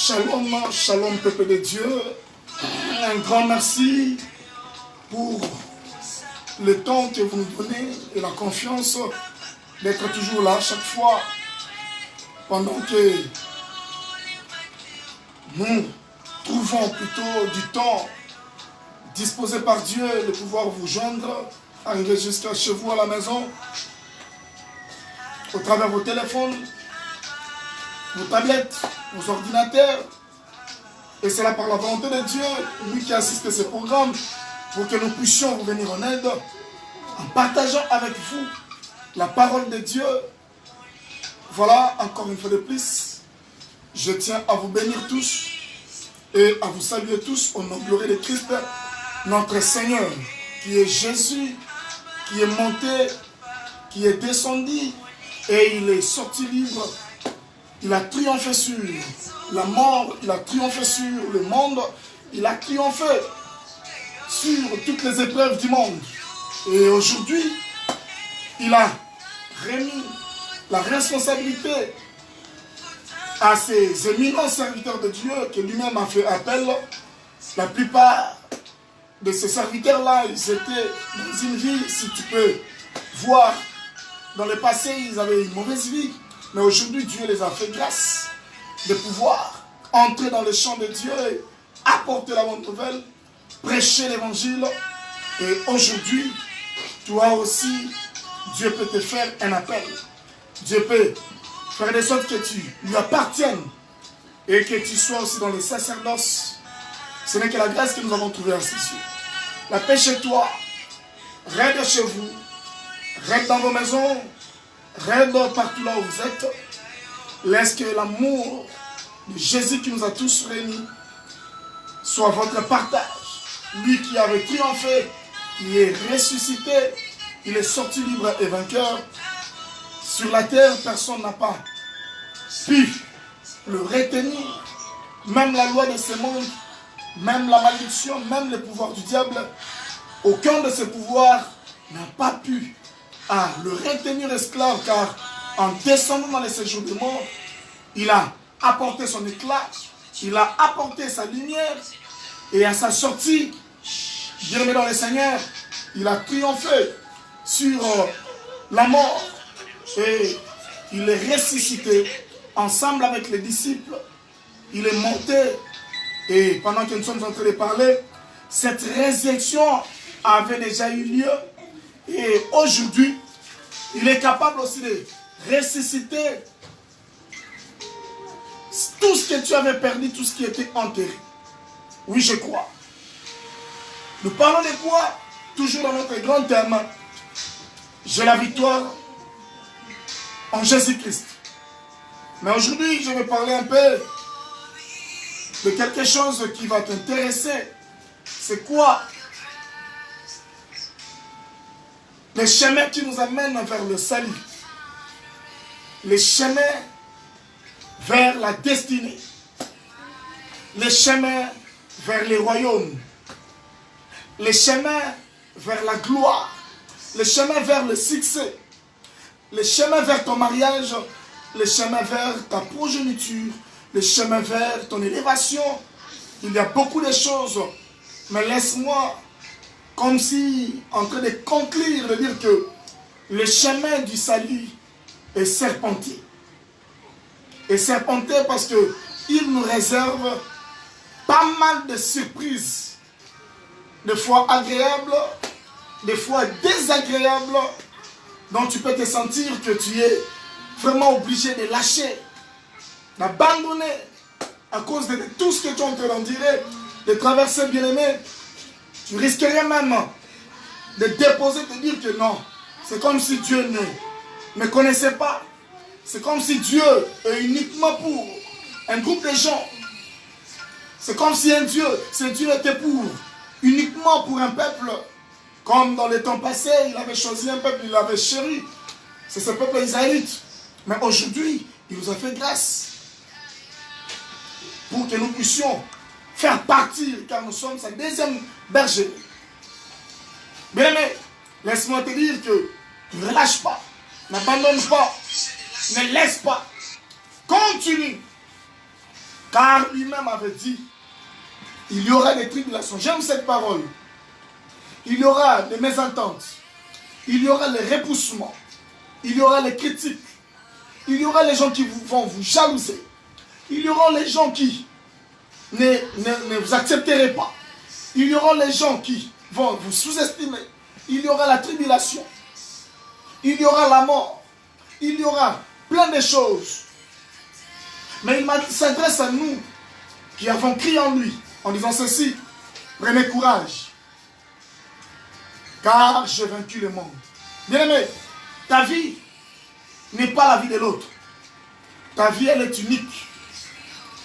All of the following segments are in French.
Shalom, shalom peuple de Dieu. Un grand merci pour le temps que vous nous donnez et la confiance d'être toujours là chaque fois pendant que nous trouvons plutôt du temps disposé par Dieu de pouvoir vous joindre, arriver jusqu'à chez vous à la maison, au travers vos téléphones, vos tablettes, vos ordinateurs. Et c'est là par la volonté de Dieu, lui qui assiste à ces programmes, pour que nous puissions vous venir en aide, en partageant avec vous la parole de Dieu. Voilà, encore une fois de plus, je tiens à vous bénir tous et à vous saluer tous au nom glorieux de Christ, notre Seigneur, qui est Jésus, qui est monté, qui est descendu, et il est sorti libre. Il a triomphé sur la mort, il a triomphé sur le monde, il a triomphé sur toutes les épreuves du monde. Et aujourd'hui, il a remis la responsabilité à ces éminents serviteurs de Dieu que lui-même a fait appel. La plupart de ces serviteurs-là, ils étaient dans une vie, si tu peux voir, dans le passé, ils avaient une mauvaise vie. Mais aujourd'hui, Dieu les a fait grâce de pouvoir entrer dans le champ de Dieu et apporter la bonne nouvelle, prêcher l'évangile. Et aujourd'hui, toi aussi, Dieu peut te faire un appel. Dieu peut faire de sorte que tu lui appartiennes et que tu sois aussi dans les sacerdoces. Ce n'est que la grâce que nous avons trouvée à ses yeux. La paix chez toi, règne chez vous, règne dans vos maisons, règne partout là où vous êtes. Laisse que l'amour de Jésus qui nous a tous réunis soit votre partage. Lui qui avait triomphé, qui est ressuscité, il est sorti libre et vainqueur. Sur la terre, personne n'a pas pu le retenir. Même la loi de ce monde, même la malédiction, même le pouvoir du diable, aucun de ces pouvoirs n'a pas pu le retenir esclave, car en descendant dans les séjours de mort, il a apporté son éclat, il a apporté sa lumière, et à sa sortie, bien-aimé dans le Seigneur, il a triomphé sur la mort, et il est ressuscité ensemble avec les disciples. Il est monté, et pendant que nous sommes en train de parler, cette résurrection avait déjà eu lieu. Et aujourd'hui, il est capable aussi de ressusciter tout ce que tu avais perdu, tout ce qui était enterré. Oui, je crois. Nous parlons de quoi? Toujours dans notre grand thème. J'ai la victoire en Jésus-Christ. Mais aujourd'hui, je vais parler un peu de quelque chose qui va t'intéresser. C'est quoi? Les chemins qui nous amènent vers le salut. Les chemins vers la destinée. Les chemins vers les royaumes. Les chemins vers la gloire. Les chemins vers le succès. Les chemins vers ton mariage. Les chemins vers ta progéniture. Les chemins vers ton élévation. Il y a beaucoup de choses. Mais laisse-moi, comme si, en train de conclure, de dire que le chemin du salut est serpenté. Et serpenté parce qu'il nous réserve pas mal de surprises. Des fois agréables, des fois désagréables, dont tu peux te sentir que tu es vraiment obligé de lâcher, d'abandonner à cause de tout ce que tu es en train d'endurer, de traverser, bien-aimé. Tu risquerais même de déposer, de dire que non. C'est comme si Dieu ne me connaissait pas. C'est comme si Dieu est uniquement pour un groupe de gens. C'est comme si ce Dieu était uniquement pour un peuple. Comme dans les temps passés, il avait choisi un peuple, il l'avait chéri. C'est ce peuple israélite. Mais aujourd'hui, il nous a fait grâce pour que nous puissions faire partir, car nous sommes sa deuxième berger. Bien aimé, laisse-moi te dire que ne relâche pas, n'abandonne pas, ne laisse pas, continue Car lui-même avait dit, il y aura des tribulations. J'aime cette parole. Il y aura des mésententes. Il y aura les repoussements. Il y aura les critiques. Il y aura les gens qui vont vous jalouser. Il y aura les gens qui ne vous accepteraient pas. Il y aura les gens qui vont vous sous-estimer. Il y aura la tribulation. Il y aura la mort. Il y aura plein de choses. Mais il s'adresse à nous qui avons crié en lui en disant ceci. Prenez courage. Car j'ai vaincu le monde. Bien-aimé, ta vie n'est pas la vie de l'autre. Ta vie, elle est unique.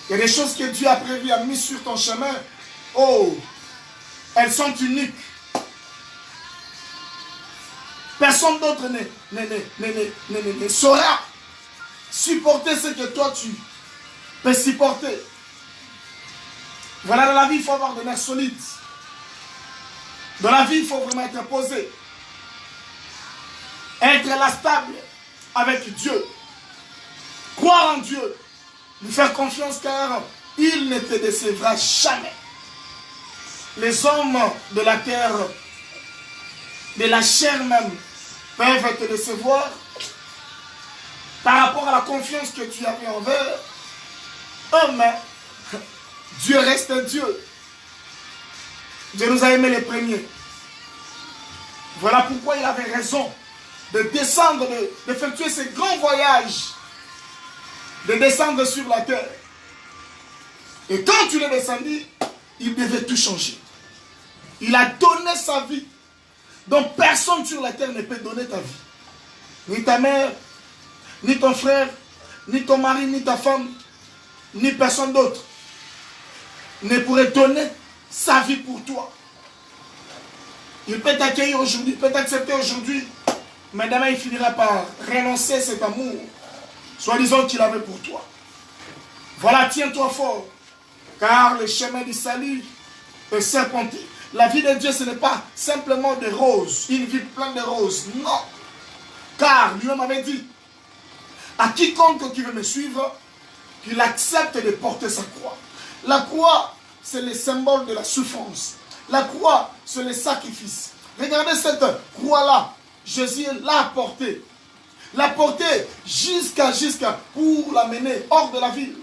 Il y a des choses que Dieu a prévues, a mis sur ton chemin. Oh, elles sont uniques. Personne d'autre ne saura supporter ce que toi tu peux supporter. Voilà, dans la vie, il faut avoir des nerfs solides. Dans la vie, il faut vraiment être posé. Être là stable avec Dieu. Croire en Dieu. Lui faire confiance car il ne te décevra jamais. Les hommes de la terre, de la chair même, peuvent te décevoir par rapport à la confiance que tu avais envers eux, mais Dieu reste Dieu. Dieu nous a aimés les premiers. Voilà pourquoi il avait raison de descendre, d'effectuer ce grand voyage, de descendre sur la terre. Et quand tu l'es descendu, il devait tout changer. Il a donné sa vie. Donc personne sur la terre ne peut donner ta vie. Ni ta mère, ni ton frère, ni ton mari, ni ta femme, ni personne d'autre ne pourrait donner sa vie pour toi. Il peut t'accueillir aujourd'hui, il peut t'accepter aujourd'hui, mais demain il finira par renoncer à cet amour, soi-disant qu'il avait pour toi. Voilà, tiens-toi fort, car le chemin du salut est serpenté. La vie de Dieu, ce n'est pas simplement des roses, une vie pleine de roses, non. Car lui-même avait dit, à quiconque qui veut me suivre, qu'il accepte de porter sa croix. La croix, c'est le symbole de la souffrance. La croix, c'est le sacrifice. Regardez cette croix-là. Jésus l'a portée. L'a portée jusqu'à pour l'amener hors de la ville.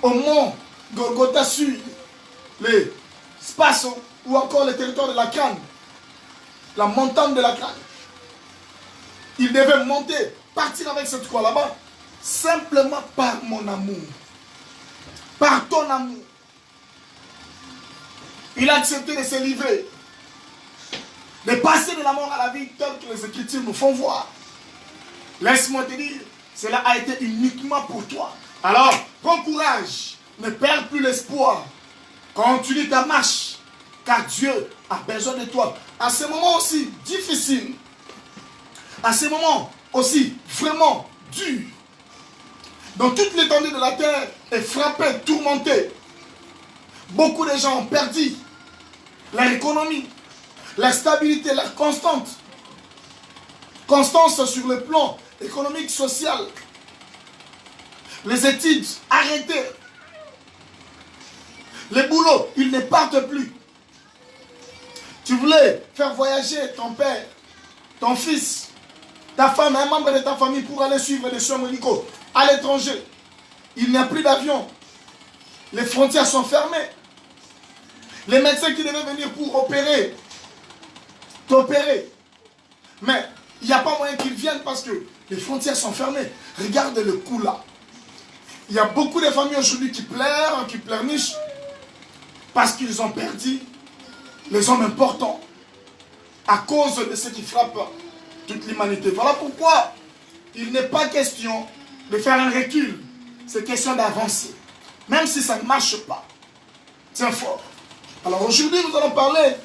Au mont Golgotha sur l'espace ou encore le territoire de la Canne. La montagne de la Canne. Il devait monter, partir avec cette croix là-bas, simplement par mon amour. Par ton amour. Il a accepté de se livrer. De passer de la mort à la vie telle que les Écritures nous font voir. Laisse-moi te dire, cela a été uniquement pour toi. Alors, prends courage. Ne perds plus l'espoir. Continue ta marche. Car Dieu a besoin de toi. À ce moment aussi difficile. À ce moment aussi vraiment dur. Dans toute l'étendue de la terre est frappée, tourmentée. Beaucoup de gens ont perdu leur économie, leur stabilité, leur constance sur le plan économique, social. Les études arrêtées. Les boulots, ils ne partent plus. Tu voulais faire voyager ton père, ton fils, ta femme, un membre de ta famille pour aller suivre des soins médicaux à l'étranger. Il n'y a plus d'avion. Les frontières sont fermées. Les médecins qui devaient venir pour opérer, t'opérer. Mais il n'y a pas moyen qu'ils viennent parce que les frontières sont fermées. Regarde le coup là. Il y a beaucoup de familles aujourd'hui qui pleurnichent parce qu'ils ont perdu les hommes importants à cause de ce qui frappe toute l'humanité. Voilà pourquoi il n'est pas question de faire un recul. C'est question d'avancer. Même si ça ne marche pas. Tiens fort. Alors aujourd'hui, nous allons parler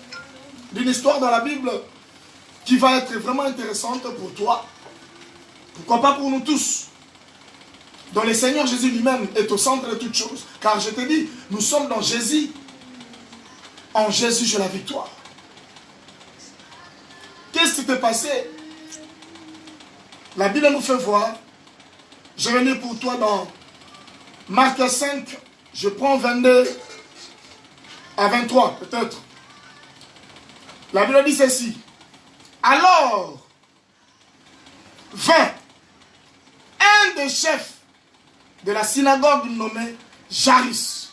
d'une histoire dans la Bible qui va être vraiment intéressante pour toi. Pourquoi pas pour nous tous. Dont le Seigneur Jésus lui-même est au centre de toutes choses. Car je te dis, nous sommes dans Jésus. En Jésus, j'ai la victoire. Qu'est-ce qui t'est passé? La Bible nous fait voir. Je vais lire pour toi dans Marc 5, je prends 22 à 23 peut-être. La Bible dit ceci. Alors, vint un des chefs de la synagogue nommé Jairus,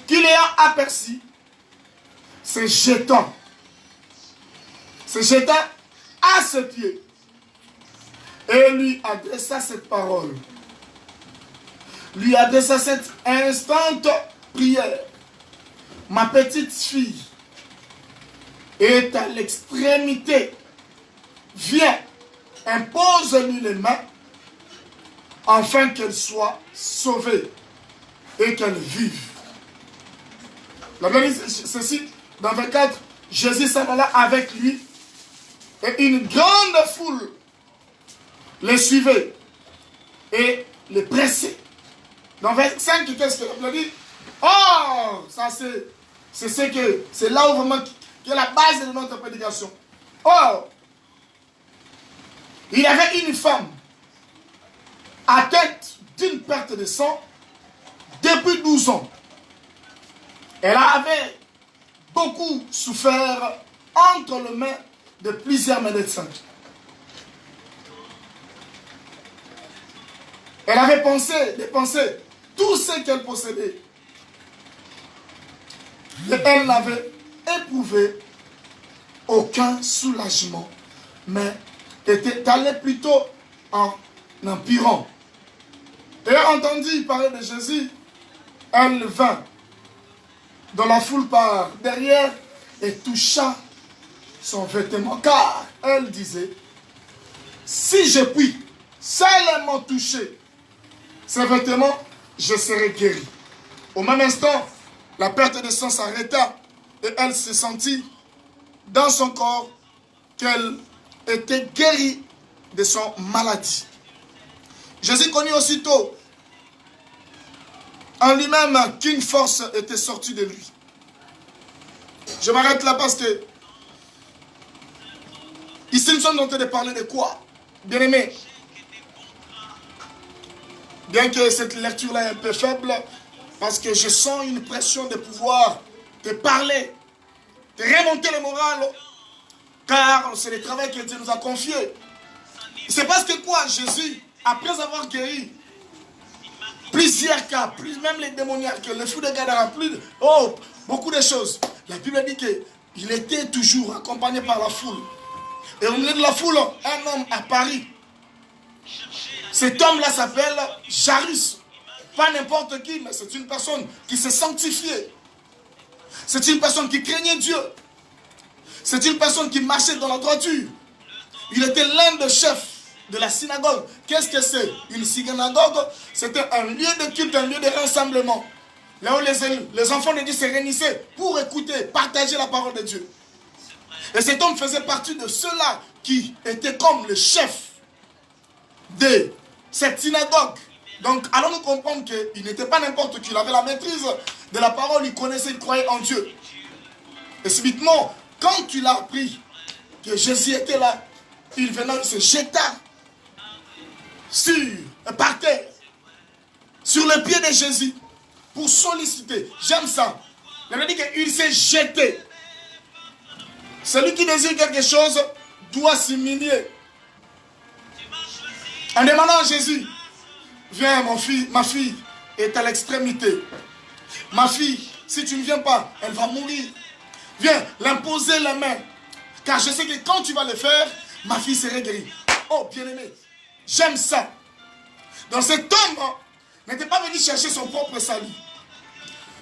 qui l'ayant aperçu, se jetant à ses pieds et lui adressa cette parole. Lui adressa cette instante prière. Ma petite fille est à l'extrémité. Viens, impose-lui les mains afin qu'elle soit sauvée et qu'elle vive. La Bible dit ceci, dans 24, Jésus s'en alla avec lui et une grande foule les suivait et les pressait. Dans 25, qu'est-ce que la Bible dit? Oh, ça c'est là où vraiment qui est la base de notre prédication. Oh, il y avait une femme atteinte d'une perte de sang depuis 12 ans. Elle avait beaucoup souffert entre les mains de plusieurs médecins. Elle avait dépensé tout ce qu'elle possédait. Et elle n'avait éprouvé aucun soulagement, mais était allée plutôt en empirant. Et entendu parler de Jésus, elle vint dans la foule par derrière et toucha son vêtement, car elle disait, si je puis seulement toucher ses vêtements, je serai guéri. Au même instant, la perte de sang s'arrêta et elle se sentit dans son corps qu'elle était guérie de son maladie. Jésus connut aussitôt en lui-même qu'une force était sortie de lui. Je m'arrête là parce que ici nous sommes en train de parler de quoi? Bien aimé, bien que cette lecture-là est un peu faible, parce que je sens une pression de pouvoir te parler, de remonter le moral, car c'est le travail que Dieu nous a confié. C'est parce que quoi, Jésus, après avoir guéri plusieurs cas, plus même les démoniaques, les fous de Gadara, beaucoup de choses. La Bible dit qu'il était toujours accompagné par la foule. Et au milieu de la foule, un homme apparut. Cet homme-là s'appelle Jairus. Pas n'importe qui, mais c'est une personne qui s'est sanctifiée. C'est une personne qui craignait Dieu. C'est une personne qui marchait dans la droiture. Il était l'un des chefs de la synagogue. Qu'est-ce que c'est? Une synagogue, c'était un lieu de culte, un lieu de rassemblement. Là où les enfants de Dieu se réunissaient pour écouter, partager la parole de Dieu. Et cet homme faisait partie de ceux-là qui étaient comme le chef de cette synagogue. Donc, allons-nous comprendre qu'il n'était pas n'importe qui. Il avait la maîtrise de la parole, il connaissait, il croyait en Dieu. Et subitement, quand il a appris que Jésus était là, il venait, il se jeta par terre, sur le pied de Jésus, pour solliciter. J'aime ça. Il a dit qu'il s'est jeté. Celui qui désire quelque chose doit s'humilier. En demandant à Jésus, viens ma fille est à l'extrémité. Ma fille, si tu ne viens pas, elle va mourir. Viens, l'imposer la main. Car je sais que quand tu vas le faire, ma fille sera guérie. Oh, bien-aimé, j'aime ça. Donc cet homme n'était pas venu chercher son propre salut.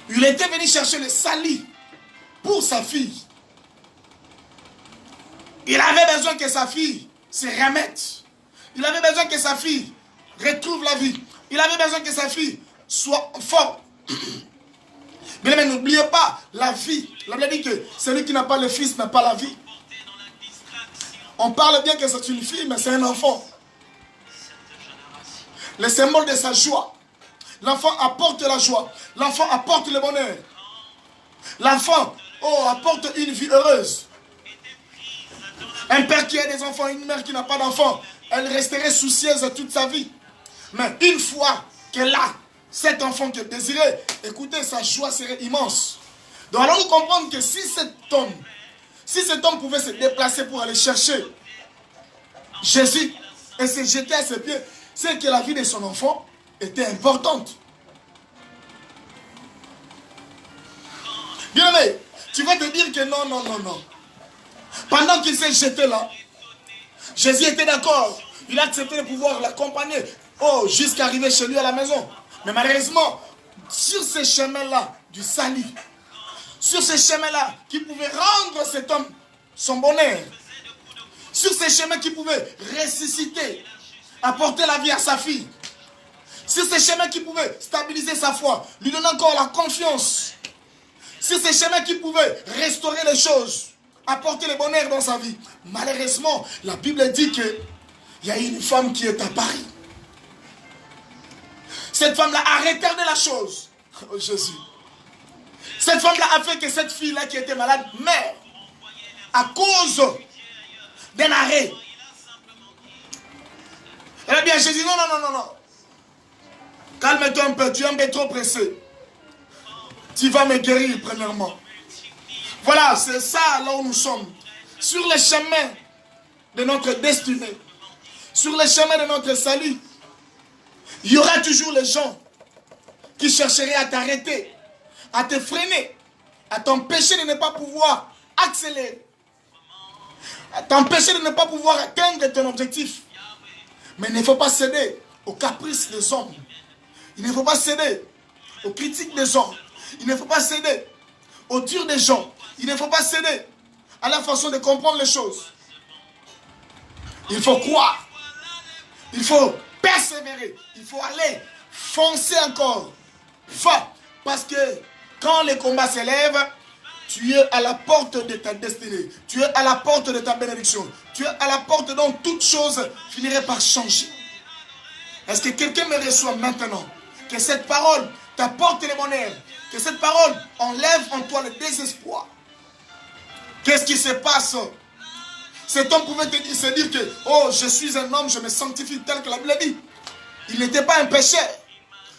Il était venu chercher le salut pour sa fille. Il avait besoin que sa fille se remette. Il avait besoin que sa fille retrouve la vie. Il avait besoin que sa fille soit forte. Mais n'oubliez pas, la vie. La Bible dit que celui qui n'a pas le fils n'a pas la vie. On parle bien que c'est une fille, mais c'est un enfant. Le symbole de sa joie. L'enfant apporte la joie. L'enfant apporte le bonheur. L'enfant apporte une vie heureuse. Un père qui a des enfants, une mère qui n'a pas d'enfants, elle resterait soucieuse toute sa vie. Mais une fois que là, cet enfant qui est désiré, écoutez, sa joie serait immense. Donc allons nous comprendre que si cet homme pouvait se déplacer pour aller chercher Jésus et se jeter à ses pieds, c'est que la vie de son enfant était importante. Bien aimé, tu vas te dire que non, non, non, non. Pendant qu'il s'est jeté là, Jésus était d'accord. Il a accepté de pouvoir l'accompagner jusqu'à arriver chez lui à la maison. Mais malheureusement, sur ce chemin-là du salut, sur ce chemin-là qui pouvait rendre cet homme son bonheur, sur ce chemin qui pouvait ressusciter, apporter la vie à sa fille, sur ce chemin qui pouvait stabiliser sa foi, lui donner encore la confiance, sur ce chemin qui pouvait restaurer les choses, apporter le bonheur dans sa vie. Malheureusement, la Bible dit qu'il y a une femme qui est apparue. Cette femme-là a retardé la chose. Oh Jésus. Cette femme-là a fait que cette fille-là qui était malade meure à cause d'un arrêt. Eh bien, Jésus, non, non, non, non, non. Calme-toi un peu, tu es un peu trop pressé. Tu vas me guérir premièrement. Voilà, c'est ça là où nous sommes. Sur le chemin de notre destinée, sur le chemin de notre salut, il y aura toujours les gens qui chercheraient à t'arrêter, à te freiner, à t'empêcher de ne pas pouvoir accélérer, à t'empêcher de ne pas pouvoir atteindre ton objectif. Mais il ne faut pas céder aux caprices des hommes. Il ne faut pas céder aux critiques des hommes. Il ne faut pas céder aux durs des gens. Il ne faut pas céder à la façon de comprendre les choses. Il faut croire. Il faut persévérer. Il faut aller foncer encore. Parce que quand les combats s'élèvent, tu es à la porte de ta destinée. Tu es à la porte de ta bénédiction. Tu es à la porte dont toute chose finirait par changer. Est-ce que quelqu'un me reçoit maintenant? Que cette parole t'apporte le bonheur. Que cette parole enlève en toi le désespoir. Qu'est-ce qui se passe? Cet homme pouvait se dire que, oh, je suis un homme, je me sanctifie tel que la Bible dit. Il n'était pas un pécheur.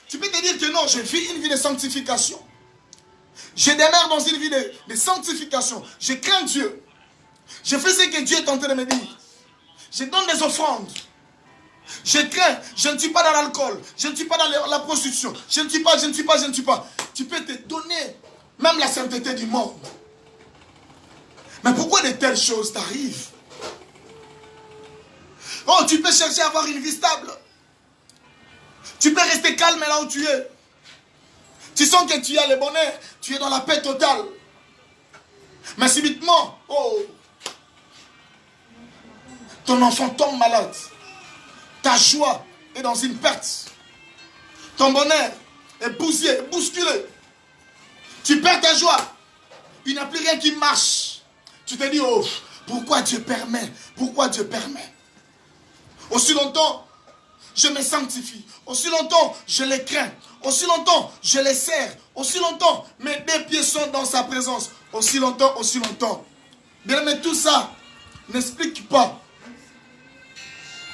Tu peux te dire que non, je vis une vie de sanctification. Je demeure dans une vie de sanctification. Je crains Dieu. Je fais ce que Dieu est en train de me dire. Je donne des offrandes. Je crains. Je ne suis pas dans l'alcool. Je ne suis pas dans la prostitution. Je ne suis pas. Tu peux te donner même la sainteté du monde. Mais pourquoi de telles choses t'arrivent? Oh, tu peux chercher à avoir une vie stable. Tu peux rester calme là où tu es. Tu sens que tu as le bonheur. Tu es dans la paix totale. Mais subitement, oh, ton enfant tombe malade. Ta joie est dans une perte. Ton bonheur est bousillé, bousculé. Tu perds ta joie. Il n'y a plus rien qui marche. Tu te dis, oh, pourquoi Dieu permet? Pourquoi Dieu permet? Aussi longtemps, je me sanctifie. Aussi longtemps, je les crains. Aussi longtemps, je les sers. Aussi longtemps, mes deux pieds sont dans sa présence. Aussi longtemps, aussi longtemps. Bien, mais tout ça n'explique pas.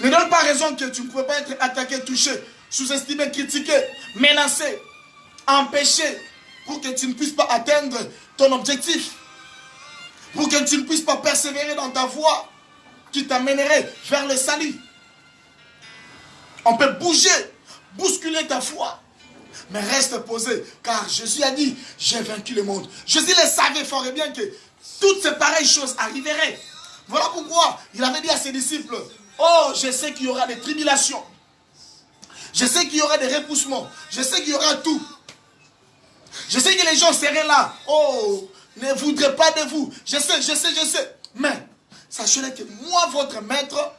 Ne donne pas raison que tu ne pouvais pas être attaqué, touché, sous-estimé, critiqué, menacé, empêché, pour que tu ne puisses pas atteindre ton objectif. Pour que tu ne puisses pas persévérer dans ta voie qui t'amènerait vers le salut. On peut bouger, bousculer ta foi, mais reste posé, car Jésus a dit, j'ai vaincu le monde. Jésus le savait fort et bien que toutes ces pareilles choses arriveraient. Voilà pourquoi il avait dit à ses disciples, oh, je sais qu'il y aura des tribulations. Je sais qu'il y aura des repoussements. Je sais qu'il y aura tout. Je sais que les gens seraient là. Oh, ne voudraient pas de vous. Je sais. Mais, sachez que moi, votre maître,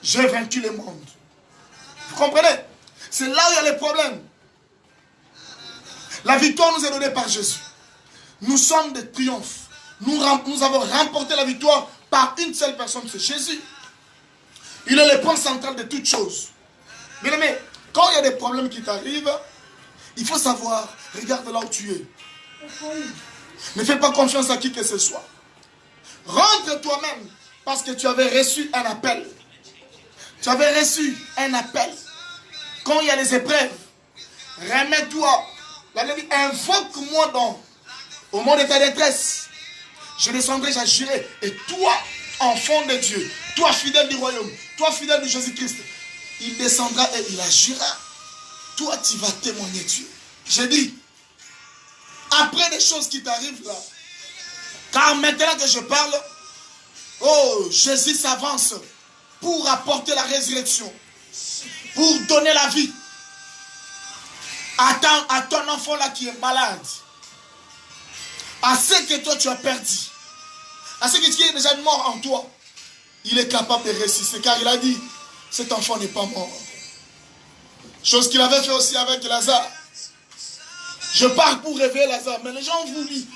j'ai vaincu le monde. Vous comprenez? C'est là où il y a les problèmes. La victoire nous est donnée par Jésus. Nous sommes des triomphes. Nous avons remporté la victoire par une seule personne, c'est Jésus. Il est le point central de toutes choses. Bien aimé, quand il y a des problèmes qui t'arrivent, il faut savoir, regarde là où tu es. Ne fais pas confiance à qui que ce soit. Rentre toi-même parce que tu avais reçu un appel. Tu avais reçu un appel. Quand il y a les épreuves, remets-toi. La Bible dit, invoque-moi au moment de ta détresse. Je descendrai, j'agirai. Et toi, enfant de Dieu, toi fidèle du royaume, toi fidèle de Jésus-Christ, il descendra et il agira. Toi, tu vas témoigner Dieu. J'ai dit, après les choses qui t'arrivent là, car maintenant que je parle, oh, Jésus s'avance pour apporter la résurrection, pour donner la vie à ton enfant là qui est malade, à ce que toi tu as perdu, à ce qui est déjà mort en toi. Il est capable de ressusciter car il a dit, cet enfant n'est pas mort. Chose qu'il avait fait aussi avec Lazare. Je parle pour réveiller Lazare, mais les gens vous disent,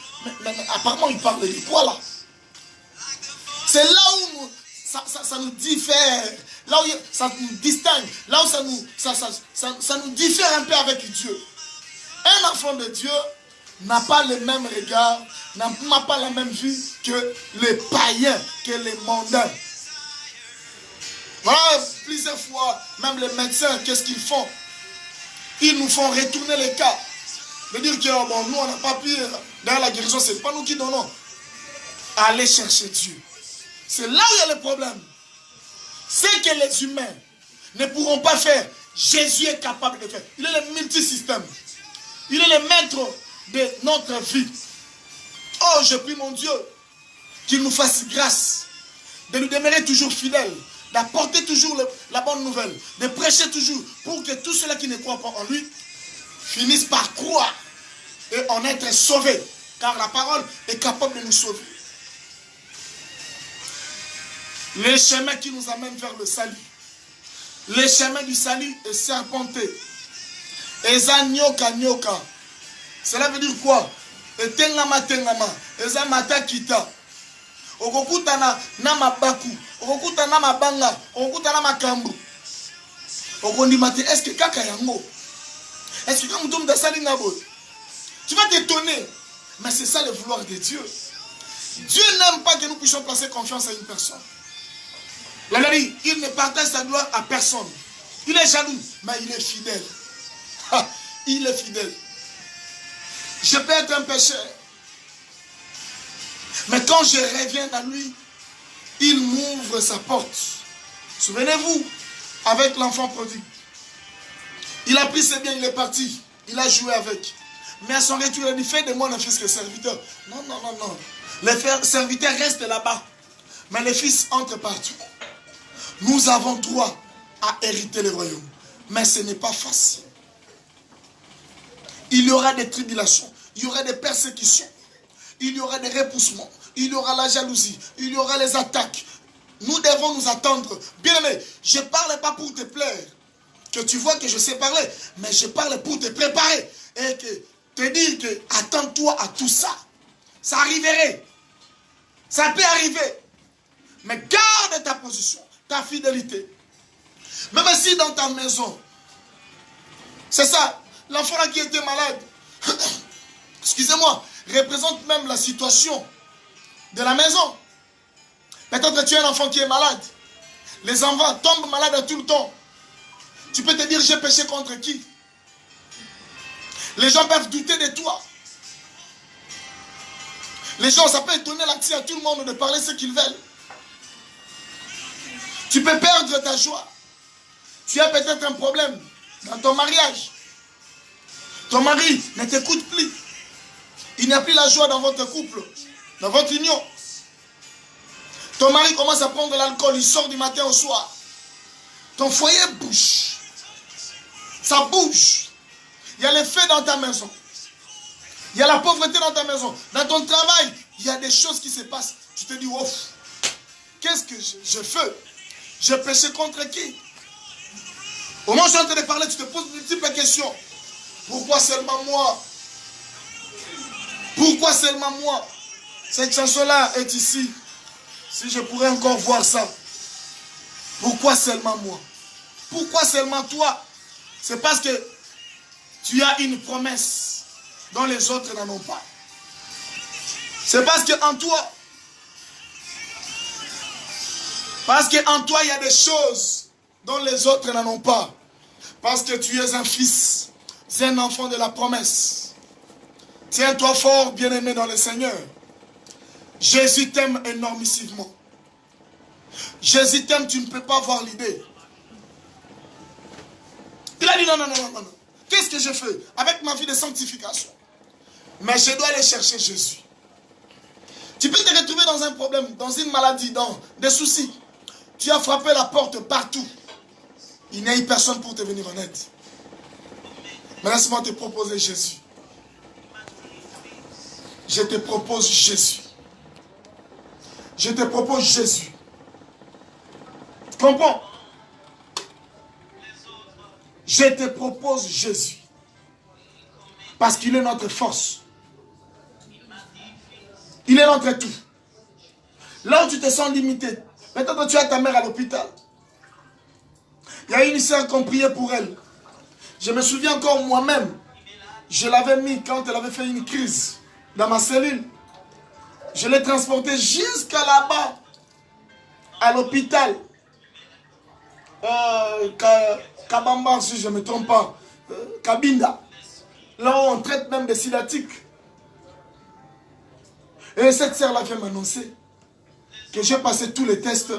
mais apparemment il parle de quoi là? C'est là où ça nous diffère, là où ça nous distingue, là où ça nous diffère un peu avec Dieu. Un enfant de Dieu n'a pas le même regard, n'a pas la même vue que les païens, que les mondains. Voilà, plusieurs fois, même les médecins, qu'est-ce qu'ils font? Ils nous font retourner les cas. De dire que bon, nous, on n'a pas pu, dans la guérison, ce n'est pas nous qui donnons. Allez chercher Dieu. C'est là où il y a le problème. C'est que les humains ne pourront pas faire. Jésus est capable de faire. Il est le multisystème. Il est le maître de notre vie. Oh, je prie mon Dieu qu'il nous fasse grâce de nous demeurer toujours fidèles, d'apporter toujours la bonne nouvelle, de prêcher toujours pour que tous ceux-là qui ne croient pas en lui finissent par croire et en être sauvés. Car la parole est capable de nous sauver. Les chemins qui nous amènent vers le salut. Les chemins du salut est serpenté. Eza nyoka nyoka. Cela veut dire quoi? Etengama tengama. Eza mata kita. Okokuta na mabaku. Okokuta na mabanga. Okokuta na makambu. Okondimate. Est-ce que kaka yango? Est-ce que quand tu me sali ngabo? Tu vas t'étonner. Mais c'est ça le vouloir de Dieu. Dieu n'aime pas que nous puissions placer confiance à une personne. La dit, il ne partage sa gloire à personne. Il est jaloux, mais il est fidèle. Il est fidèle. Je peux être un pécheur. Mais quand je reviens à lui, il m'ouvre sa porte. Souvenez-vous, avec l'enfant prodigue. Il a pris ses biens, il est parti. Il a joué avec. Mais à son retour, il a dit, fais de moi un fils que serviteur. Non, non, non, non. Les serviteurs restent là-bas. Mais les fils entrent partout. Nous avons droit à hériter le royaume. Mais ce n'est pas facile. Il y aura des tribulations. Il y aura des persécutions. Il y aura des repoussements. Il y aura la jalousie. Il y aura les attaques. Nous devons nous attendre. Bien aimé, je ne parle pas pour te plaire. Que tu vois que je sais parler. Mais je parle pour te préparer. Et que te dire que attends-toi à tout ça. Ça arriverait. Ça peut arriver. Mais garde ta position. Ta fidélité. Même si dans ta maison, c'est ça, l'enfant qui était malade, excusez-moi, représente même la situation de la maison. Peut-être que tu es un enfant qui est malade. Les enfants tombent malades tout le temps. Tu peux te dire, j'ai péché contre qui? Les gens peuvent douter de toi. Les gens, ça peut étonner l'accès à tout le monde de parler ce qu'ils veulent. Tu peux perdre ta joie. Tu as peut-être un problème dans ton mariage. Ton mari ne t'écoute plus. Il n'y a plus la joie dans votre couple, dans votre union. Ton mari commence à prendre l'alcool, il sort du matin au soir. Ton foyer bouge. Ça bouge. Il y a les faits dans ta maison. Il y a la pauvreté dans ta maison. Dans ton travail, il y a des choses qui se passent. Tu te dis, ouf, qu'est-ce que je fais? Je péché contre qui? Au moment où je suis en train de parler, tu te poses multiples questions. Pourquoi seulement moi? Pourquoi seulement moi? Cette chanson-là est ici. Si je pourrais encore voir ça. Pourquoi seulement moi? Pourquoi seulement toi? C'est parce que tu as une promesse dont les autres n'en ont pas. C'est parce qu'en toi, il y a des choses dont les autres n'en ont pas. Parce que tu es un fils. un enfant de la promesse. Tiens-toi fort, bien-aimé dans le Seigneur. Jésus t'aime énormissivement. Jésus t'aime, tu ne peux pas voir l'idée. Il a dit non, non, non, non, non. Qu'est-ce que je fais avec ma vie de sanctification? Mais je dois aller chercher Jésus. Tu peux te retrouver dans un problème, dans une maladie, dans des soucis. Tu as frappé la porte partout. Il n'y a eu personne pour te venir en aide. Mais laisse-moi te proposer Jésus. Je te propose Jésus. Je te propose Jésus. Tu comprends? Je te propose Jésus. Parce qu'il est notre force. Il est notre tout. Là où tu te sens limité, peut-être que tu as ta mère à l'hôpital. Il y a une sœur qui a prié pour elle. Je me souviens encore moi-même, je l'avais mis quand elle avait fait une crise dans ma cellule. Je l'ai transportée jusqu'à là-bas, à l'hôpital. Kabamba, si je ne me trompe pas. Kabinda. Là où on traite même des sciatiques. Et cette sœur-là vient m'annoncer que j'ai passé tous les tests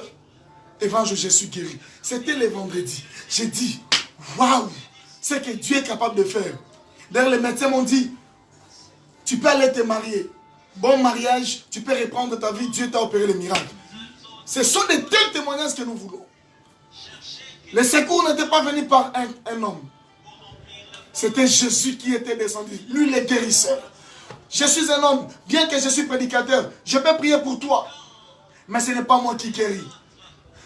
et je suis guéri. C'était le vendredi. J'ai dit, waouh, c'est que Dieu est capable de faire. D'ailleurs, les médecins m'ont dit, tu peux aller te marier. Bon mariage, tu peux reprendre ta vie, Dieu t'a opéré le miracle. Ce sont des tels témoignages que nous voulons. Le secours n'était pas venu par un homme. C'était Jésus qui était descendu. Lui, le guérisseur. Je suis un homme, bien que je suis prédicateur, je peux prier pour toi. Mais ce n'est pas moi qui guéris.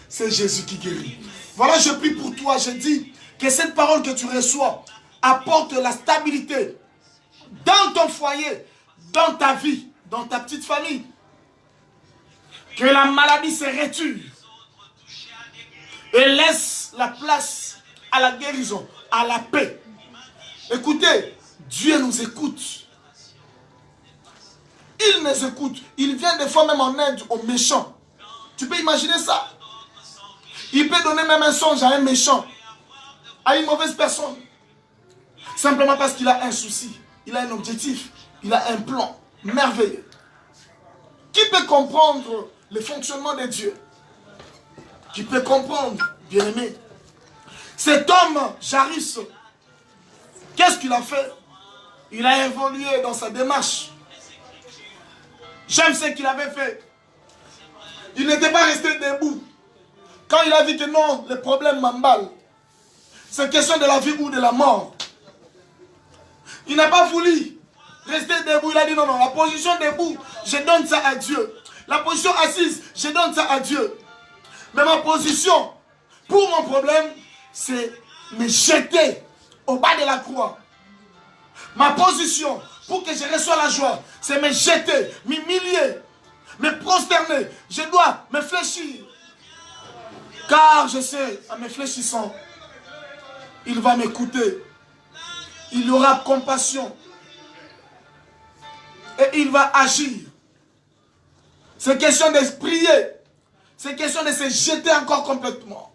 C'est Jésus qui guérit. Voilà, je prie pour toi. Je dis que cette parole que tu reçois apporte la stabilité dans ton foyer, dans ta vie, dans ta petite famille. Que la maladie se retire et laisse la place à la guérison, à la paix. Écoutez, Dieu nous écoute. Il nous écoute. Il vient des fois même en aide aux méchants. Tu peux imaginer ça? Il peut donner même un songe à un méchant, à une mauvaise personne. Simplement parce qu'il a un souci, il a un objectif, il a un plan merveilleux. Qui peut comprendre le fonctionnement de Dieu? Qui peut comprendre, bien-aimé? Cet homme, Jairus, qu'est-ce qu'il a fait? Il a évolué dans sa démarche. J'aime ce qu'il avait fait. Il n'était pas resté debout. Quand il a vu que non, le problème m'emballe. C'est question de la vie ou de la mort. Il n'a pas voulu rester debout. Il a dit non, non, la position debout, je donne ça à Dieu. La position assise, je donne ça à Dieu. Mais ma position, pour mon problème, c'est me jeter au bas de la croix. Ma position, pour que je reçoive la joie, c'est me jeter, m'humilier, me prosterner. Je dois me fléchir. Car je sais, en me fléchissant, il va m'écouter. Il aura compassion. Et il va agir. C'est question de prier. C'est question de se jeter encore complètement.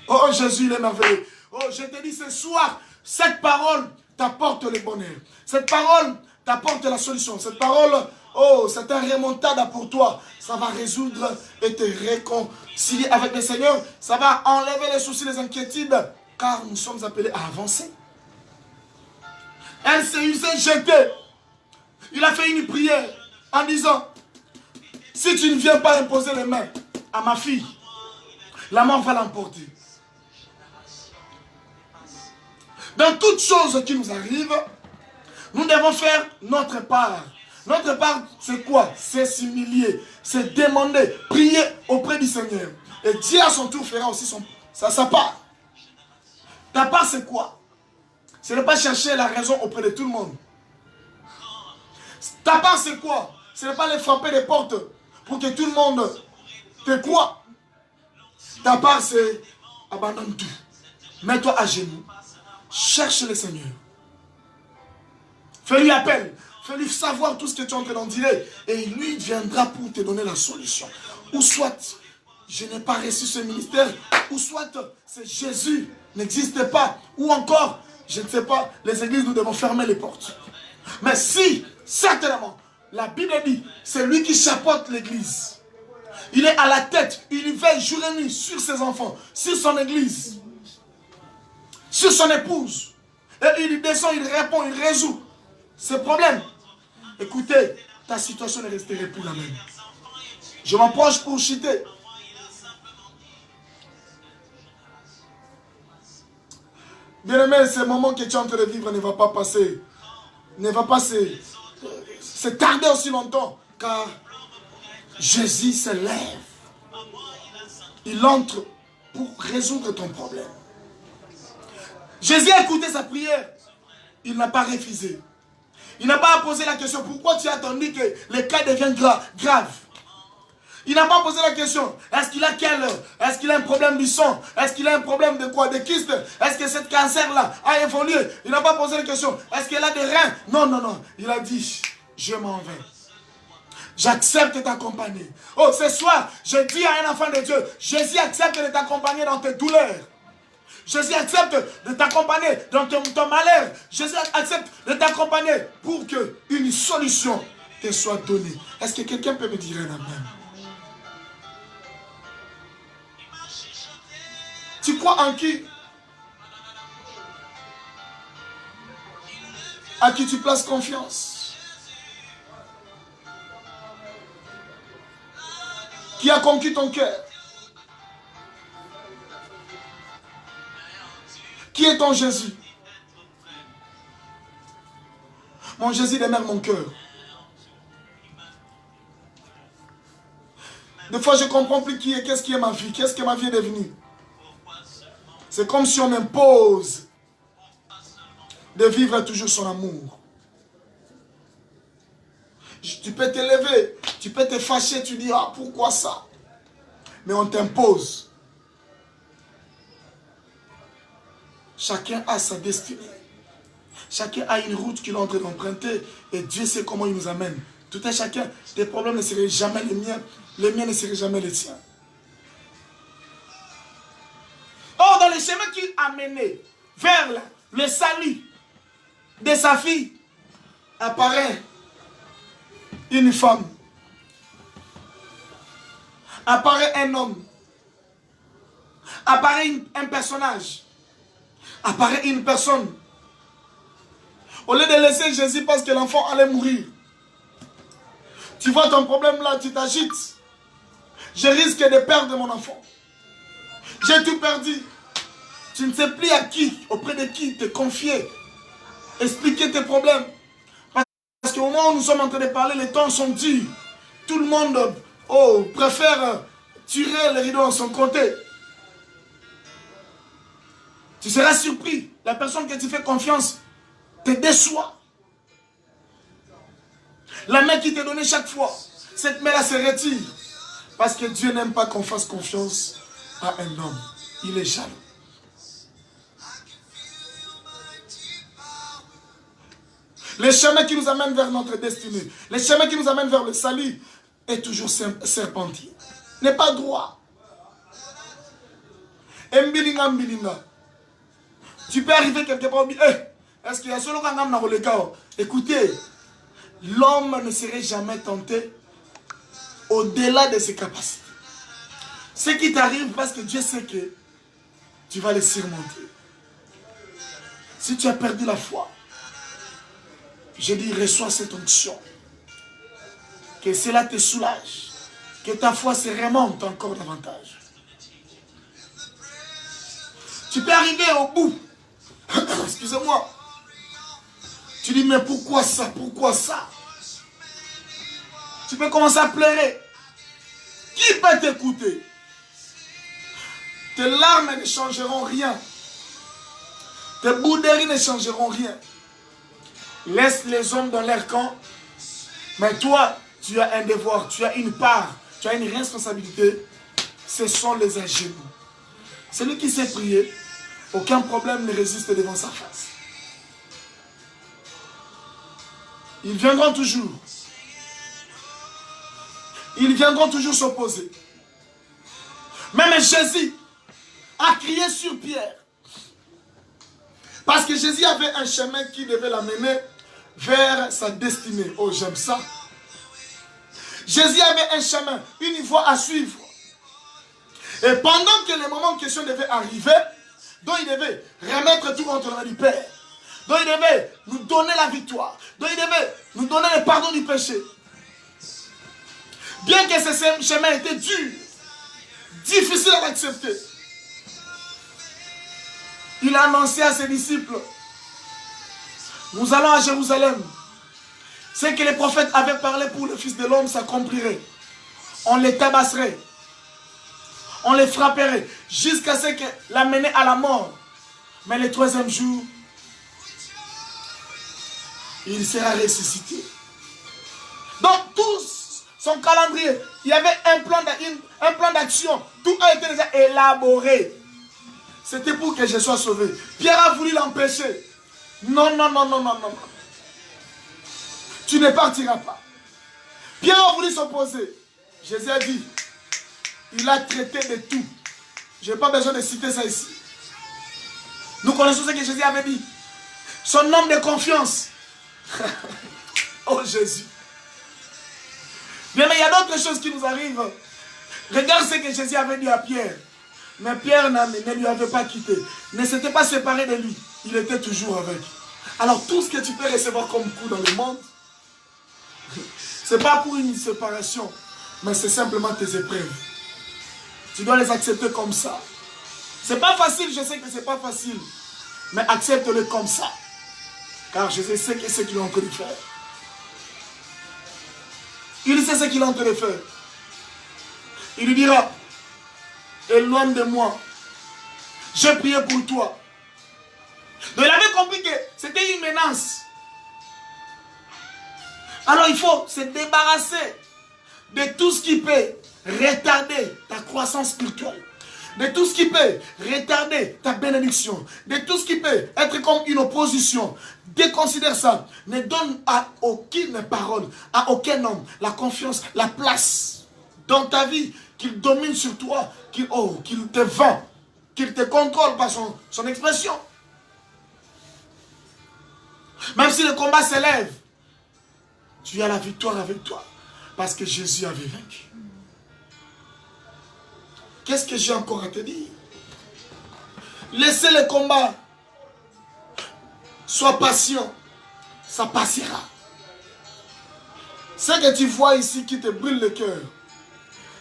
Oh Jésus, il est merveilleux. Oh, je te dis ce soir, cette parole t'apporte le bonheur. Cette parole t'apporte la solution. Cette parole, oh, c'est un remontada pour toi. Ça va résoudre et te réconcilier avec le Seigneur. Ça va enlever les soucis, les inquiétudes. Car nous sommes appelés à avancer. Elle s'est jetée. Il a fait une prière en disant, si tu ne viens pas imposer les mains à ma fille, la mort va l'emporter. Dans toutes choses qui nous arrivent, nous devons faire notre part. Notre part, c'est quoi? C'est s'humilier, c'est demander, prier auprès du Seigneur. Et Dieu à son tour fera aussi sa part. Ta part, c'est quoi? Ce n'est pas chercher la raison auprès de tout le monde. Ta part, c'est quoi? Ce n'est pas les frapper des portes pour que tout le monde te croie. Ta part, c'est abandonne tout. Mets-toi à genoux. Cherche le Seigneur. Fais-lui appel. Fais-lui savoir tout ce que tu es en train d'en dire. Et lui viendra pour te donner la solution. Ou soit, je n'ai pas reçu ce ministère. Ou soit, c'est Jésus n'existe pas. Ou encore, je ne sais pas, les églises, nous devons fermer les portes. Mais si, certainement, la Bible dit, c'est lui qui chapeaute l'église. Il est à la tête, il veille jour et nuit sur ses enfants, sur son église, sur son épouse. Et il descend, il répond, il résout ses problèmes. Écoutez, ta situation ne resterait plus la même. Je m'approche pour chuter. Bien-aimé, ce moment que tu es en train de vivre ne va pas passer. Ne va pas se tarder aussi longtemps. Car Jésus se lève. Il entre pour résoudre ton problème. Jésus a écouté sa prière. Il n'a pas refusé. Il n'a pas posé la question, pourquoi tu as attendu que le cas devienne grave? Il n'a pas posé la question, est-ce qu'il a est-ce qu'il a un problème du sang? Est-ce qu'il a un problème de quoi? De kyste? Est-ce que ce cancer-là a évolué? Il n'a pas posé la question, est-ce qu'il a des reins? Non, non, non. Il a dit, je m'en vais. J'accepte de t'accompagner. Oh, ce soir, je dis à un enfant de Dieu, Jésus accepte de t'accompagner dans tes douleurs. Jésus accepte de t'accompagner dans ton malheur. Jésus accepte de t'accompagner pour qu'une solution te soit donnée. Est-ce que quelqu'un peut me dire un amen? Tu crois en qui? À qui tu places confiance? Qui a conquis ton cœur? Qui est ton Jésus? Mon Jésus demeure mon cœur. Des fois, je ne comprends plus qui est, qu'est-ce qui est ma vie, qu'est-ce que ma vie est devenue. C'est comme si on m'impose de vivre toujours son amour. Tu peux te lever, tu peux te fâcher, tu dis, ah, pourquoi ça? Mais on t'impose. Chacun a sa destinée. Chacun a une route qu'il est en train d'emprunter. Et Dieu sait comment il nous amène. Tout un chacun, tes problèmes ne seraient jamais les miens. Les miens ne seraient jamais les tiens. Or, dans le chemin qu'il a mené vers le salut de sa fille, apparaît une femme. Apparaît un homme. Apparaît un personnage. Apparaît une personne. Au lieu de laisser Jésus parce que l'enfant allait mourir. Tu vois ton problème là, tu t'agites. Je risque de perdre mon enfant. J'ai tout perdu. Tu ne sais plus à qui, auprès de qui te confier. Expliquer tes problèmes. Parce qu'au moment où nous sommes en train de parler, les temps sont durs. Tout le monde préfère tirer les rideaux en son côté. Tu seras surpris. La personne que tu fais confiance te déçoit. La main qui t'est donnée chaque fois, cette main-là se retire. Parce que Dieu n'aime pas qu'on fasse confiance à un homme. Il est jaloux. Le chemin qui nous amène vers notre destinée, le chemin qui nous amène vers le salut est toujours serpentine. N'est pas droit. Mbilinga, mbilinga. Tu peux arriver quelque part, est-ce qu'il y a solo quand on a le cas? Écoutez, l'homme ne serait jamais tenté au-delà de ses capacités. Ce qui t'arrive parce que Dieu sait que tu vas les surmonter. Si tu as perdu la foi, je dis reçois cette onction. Que cela te soulage. Que ta foi se remonte encore davantage. Tu peux arriver au bout. Excusez-moi. Tu dis mais pourquoi ça? Pourquoi ça? Tu peux commencer à pleurer. Qui peut t'écouter? Tes larmes ne changeront rien. Tes bouderies ne changeront rien. Laisse les hommes dans leur camp. Mais toi, tu as un devoir, tu as une part, tu as une responsabilité. Ce sont les ingénus. Celui qui sait prier, aucun problème ne résiste devant sa face. Ils viendront toujours. Ils viendront toujours s'opposer. Même Jésus a crié sur Pierre. Parce que Jésus avait un chemin qui devait l'amener vers sa destinée. Oh, j'aime ça. Jésus avait un chemin, une voie à suivre. Et pendant que le moment en question devait arriver, donc il devait remettre tout entre les mains du Père. Donc il devait nous donner la victoire. Donc il devait nous donner le pardon du péché. Bien que ce chemin était dur, difficile à accepter, il a annoncé à ses disciples, nous allons à Jérusalem. Ce que les prophètes avaient parlé pour le Fils de l'homme s'accomplirait. On les tabasserait. On les frapperait jusqu'à ce qu'il l'amenait à la mort. Mais le troisième jour, il sera ressuscité. Donc tous, son calendrier, il y avait un plan d'action. Tout a été déjà élaboré. C'était pour que je sois sauvé. Pierre a voulu l'empêcher. Non, non, non, non, non, non. Tu ne partiras pas. Pierre a voulu s'opposer. Jésus a dit, il a traité de tout. Je n'ai pas besoin de citer ça ici. Nous connaissons ce que Jésus avait dit. Son homme de confiance. Oh Jésus. Bien, mais il y a d'autres choses qui nous arrivent. Regarde ce que Jésus avait dit à Pierre. Mais Pierre ne lui avait pas quitté. Ne s'était pas séparé de lui. Il était toujours avec. Alors tout ce que tu peux recevoir comme coup dans le monde, ce n'est pas pour une séparation, mais c'est simplement tes épreuves. Tu dois les accepter comme ça. C'est pas facile, je sais que c'est pas facile. Mais accepte-le comme ça. Car je sais ce qu'il est en train de faire. Il sait ce qu'il est en train de faire. Il lui dira, éloigne de moi. J'ai prié pour toi. Donc il avait compris que c'était une menace. Alors il faut se débarrasser de tout ce qui peut retarder ta croissance spirituelle. De tout ce qui peut retarder ta bénédiction. De tout ce qui peut être comme une opposition. Déconsidère ça. Ne donne à aucune parole, à aucun homme, la confiance, la place dans ta vie, qu'il domine sur toi, qu'il te vend, qu'il te contrôle par son expression. Même si le combat s'élève, tu as la victoire avec toi. Parce que Jésus avait vaincu. Qu'est-ce que j'ai encore à te dire? Laissez le combat. Sois patient. Ça passera. Ce que tu vois ici qui te brûle le cœur.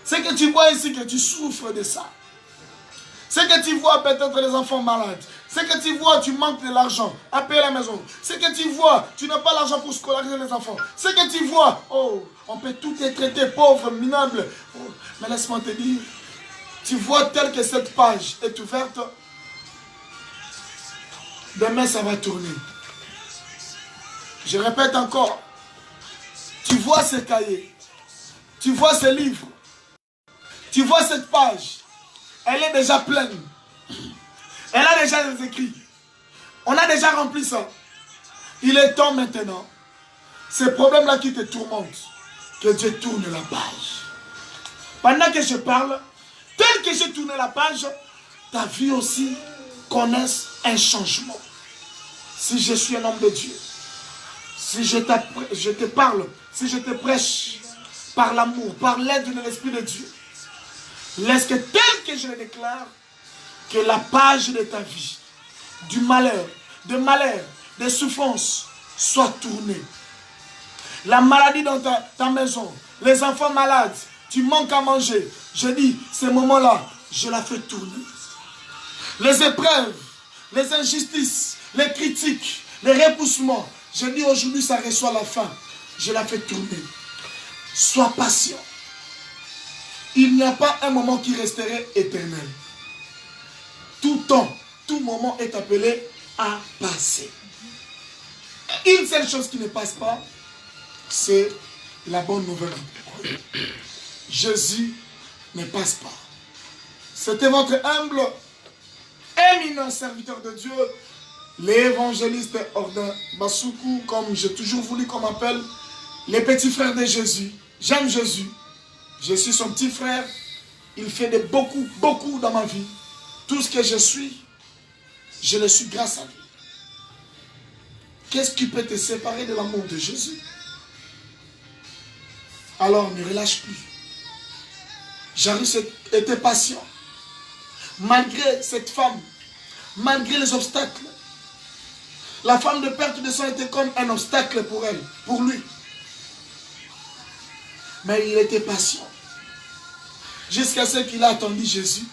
Ce que tu vois ici que tu souffres de ça. Ce que tu vois peut-être les enfants malades. Ce que tu vois, tu manques de l'argent à payer la maison. Ce que tu vois, tu n'as pas l'argent pour scolariser les enfants. Ce que tu vois, oh, on peut tout te traiter pauvre, minable. Oh, mais laisse-moi te dire, tu vois tel que cette page est ouverte, demain ça va tourner. Je répète encore, tu vois ce cahier, tu vois ce livre, tu vois cette page, elle est déjà pleine. Elle a déjà des écrits. On a déjà rempli ça. Il est temps maintenant, ces problèmes-là qui te tourmentent, que Dieu tourne la page. Pendant que je parle, tel que j'ai tourné la page, ta vie aussi connaisse un changement. Si je suis un homme de Dieu, si je te parle, si je te prêche par l'amour, par l'aide de l'Esprit de Dieu, laisse que tel que je le déclare, que la page de ta vie, du malheur, de souffrance, soit tournée. La maladie dans ta maison, les enfants malades, tu manques à manger. Je dis, ces moments-là, je la fais tourner. Les épreuves, les injustices, les critiques, les repoussements, je dis aujourd'hui, ça reçoit la fin. Je la fais tourner. Sois patient. Il n'y a pas un moment qui resterait éternel. Tout temps, tout moment est appelé à passer. Une seule chose qui ne passe pas, c'est la bonne nouvelle. Jésus ne passe pas. C'était votre humble, éminent serviteur de Dieu, l'évangéliste Ordin Basuku, comme j'ai toujours voulu qu'on m'appelle, les petits frères de Jésus. J'aime Jésus. Je suis son petit frère. Il fait de beaucoup dans ma vie. Tout ce que je suis, je le suis grâce à lui. Qu'est-ce qui peut te séparer de l'amour de Jésus? Alors ne relâche plus. Jairus était patient. Malgré cette femme, malgré les obstacles, la femme de perte de sang était comme un obstacle pour elle, pour lui. Mais il était patient. Jusqu'à ce qu'il a attendu Jésus,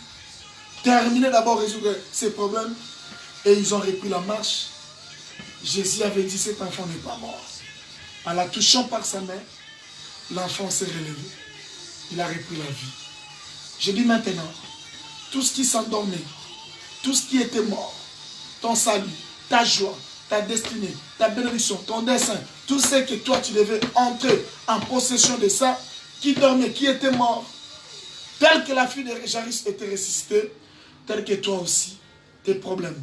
terminé d'abord résoudre ses problèmes, et ils ont repris la marche. Jésus avait dit, cet enfant n'est pas mort. En la touchant par sa main, l'enfant s'est relevé. Il a repris la vie. Je dis maintenant, tout ce qui s'endormait, tout ce qui était mort, ton salut, ta joie, ta destinée, ta bénédiction, ton dessein, tout ce que toi tu devais entrer en possession de ça, qui dormait, qui était mort, tel que la fille de Jairus était ressuscitée, tel que toi aussi, tes problèmes,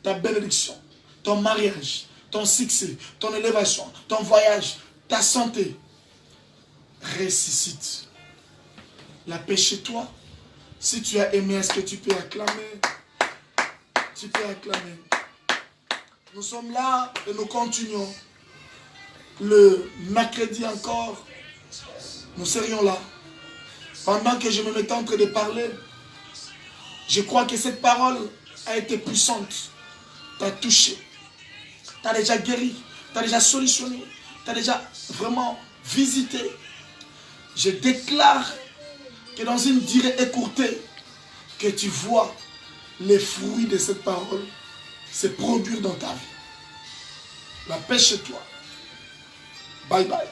ta bénédiction, ton mariage, ton succès, ton élévation, ton voyage, ta santé, ressuscite. La paix chez toi. Si tu as aimé, est-ce que tu peux acclamer? Tu peux acclamer. Nous sommes là et nous continuons. Le mercredi encore, nous serions là. Pendant que je me mettais en train de parler, je crois que cette parole a été puissante. T'a touché. T'as déjà guéri. T'as déjà solutionné. T'as déjà vraiment visité. Je déclare que dans une durée écourtée, que tu vois les fruits de cette parole se produire dans ta vie. La paix chez toi. Bye bye.